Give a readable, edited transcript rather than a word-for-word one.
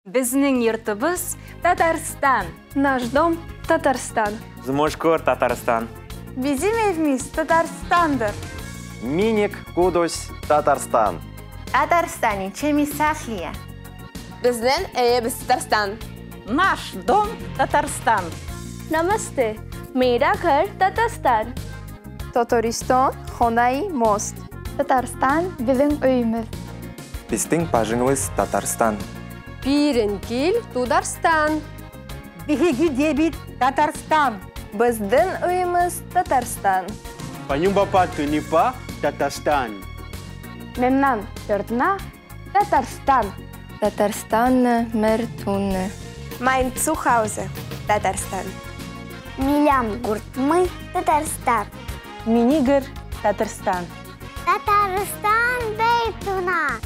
Біздің ертібіз Татарстан. Наш дом Татарстан. Змошкор Татарстан. Bizim evimiz Татарстан'dır. Миник Кудус Татарстан. Татарстане Чемисахлия. Біздің evimiz Татарстан. Наш дом Татарстан. Namaste. मेरा घर Tatarstan. Tataristan Xonai Most. Tatarstan bizim öyümüz. Біздің пажыңыз Татарстан. Пиренкил Тударстан. Биги дебит Татарстан. Біздің öyümüz Tatarstan. Panyumbapa Tunipa, Tatarstan. Memnun Törtna Tatarstan. Татарстан Мертун. Mein Zuhause Татарстан. Милям Гуртмы, Татарстан. Минигер Татарстан. Татарстан Бейтуна.